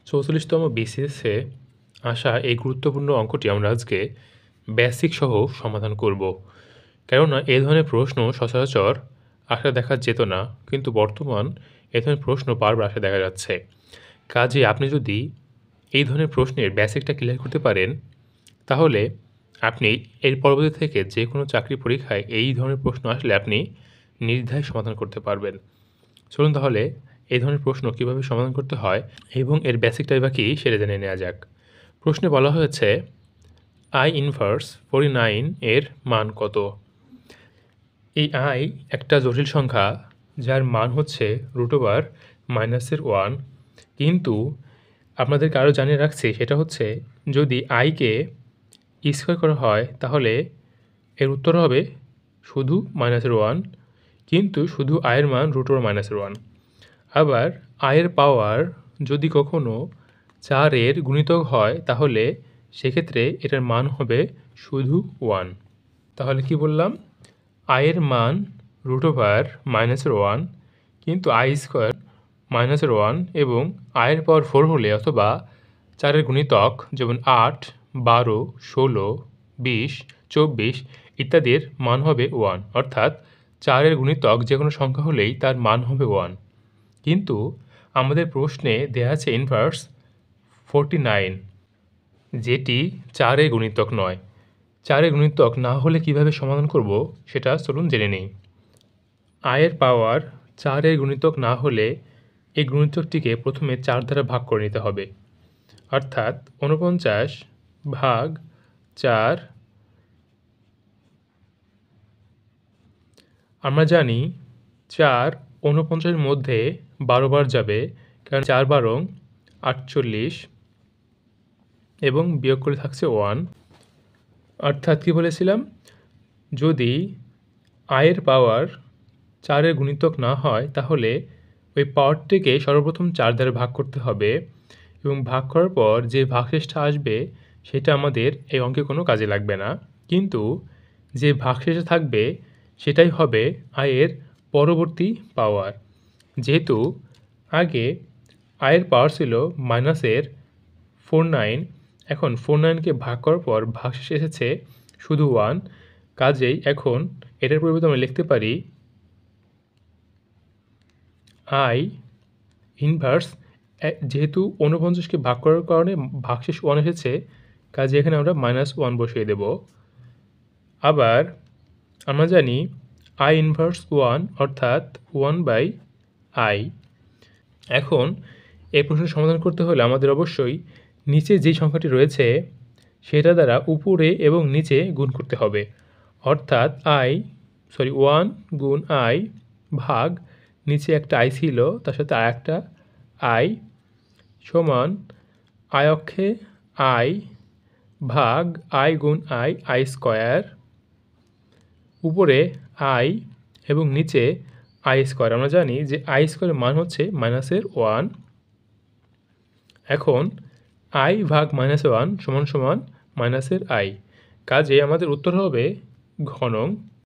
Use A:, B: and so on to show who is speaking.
A: ৪৪তম বিসিএসে আসা এই গুরুত্বপূর্ণ অঙ্কটি আমরা আজকে বেসিক সহ সমাধান করব। কেননা এ ধরনের প্রশ্ন সচরাচর আসা দেখা যেত না, কিন্তু বর্তমান এ ধরনের প্রশ্ন বারবার আসা দেখা যাচ্ছে। কাজেই আপনি যদি এই ধরনের প্রশ্নের বেসিকটা ক্লিয়ার করতে পারেন, তাহলে আপনি এর পরবর্তী থেকে যে কোনো চাকরি পরীক্ষায় এই ধরনের প্রশ্ন আসলে আপনি নির্দ্বিধায় সমাধান করতে পারবেন। চলুন তাহলে এই ধরনের প্রশ্ন কীভাবে সমাধান করতে হয় এবং এর বেসিকটাই বা কী সেটা জেনে নেওয়া যাক। প্রশ্নে বলা হয়েছে আই ইনভার্স 49 এর মান কত? এই আই একটা জটিল সংখ্যা যার মান হচ্ছে √-1, কিন্তু আপনাদেরকে আরও জানিয়ে রাখছি সেটা হচ্ছে যদি আইকে স্কোয়ার করা হয় তাহলে এর উত্তর হবে শুধু -1, কিন্তু শুধু আয়ের মান √-1। আবার আয়ের পাওয়ার যদি কখনো 4-এর গুণিতক হয় তাহলে সেক্ষেত্রে এটার মান হবে শুধু 1। তাহলে কি বললাম? আয়ের মান √-1, কিন্তু আই স্কোয়ার -1 এবং আয়ের পাওয়ার 4 হলে অথবা 4-এর গুণিতক যেমন 8, 12, 16, 20, 24 ইত্যাদির মান হবে 1, অর্থাৎ 4-এর গুণিতক যে কোনো সংখ্যা হলেই তার মান হবে 1। কিন্তু আমাদের প্রশ্নে দেয়া আছে ইনভার্স 49, যেটি 4-এর গুণিতক নয়। 4-এর গুণিতক না হলে কিভাবে সমাধান করব সেটা চলুন জেনে নেই। আয়ের পাওয়ার 4-এর গুণিতক না হলে এই গুণিতকটিকে প্রথমে 4 দ্বারা ভাগ করে নিতে হবে, অর্থাৎ 49/4। আমরা জানি 4 49-এর মধ্যে 12 বার যাবে, কারণ 4 বারং 48 এবং বিয়োগ করে থাকছে 1। অর্থাৎ কী বলেছিলাম? যদি আয়ের পাওয়ার 4-এর গুণিতক না হয় তাহলে ওই পাওয়ারটিকে সর্বপ্রথম 4 দ্বারা ভাগ করতে হবে এবং ভাগ করার পর যে ভাগশেষটা আসবে সেটা আমাদের এই অঙ্কে কোনো কাজে লাগবে না, কিন্তু যে ভাগশেষে থাকবে সেটাই হবে আয়ের পরবর্তী পাওয়ার। যেহেতু আগে আয়ের পাওয়ার ছিল -49, এখন 49কে ভাগ করার পর ভাগশেষ এসেছে শুধু 1, কাজেই এখন এটার পরিবর্তে আমরা লিখতে পারি আই ইনভার্স, যেহেতু 49কে ভাগ করার কারণে ভাগশেষ 1 এসেছে, কাজে এখানে আমরা -1 বসিয়ে দেব। আবার আমরা জানি আই ইনভার্স 1 অর্থাৎ 1/i। এখন এই প্রশ্নের সমাধান করতে হলে আমাদের অবশ্যই নিচে যেই সংখ্যাটি রয়েছে সেটা দ্বারা উপরে এবং নিচে গুণ করতে হবে, অর্থাৎ 1 গুণ i ভাগ নিচে একটা i ছিল তার সাথে আরেকটা i সমান i অক্ষে i ভাগ i গুণ i স্কোয়ার, উপরে i এবং নিচে i স্কোয়ার। আমরা জানি যে i স্কোয়ারের মান হচ্ছে -1। এখন i ভাগ -1 সমান সমান -i, কাজে আমাদের উত্তর হবে ঘ নং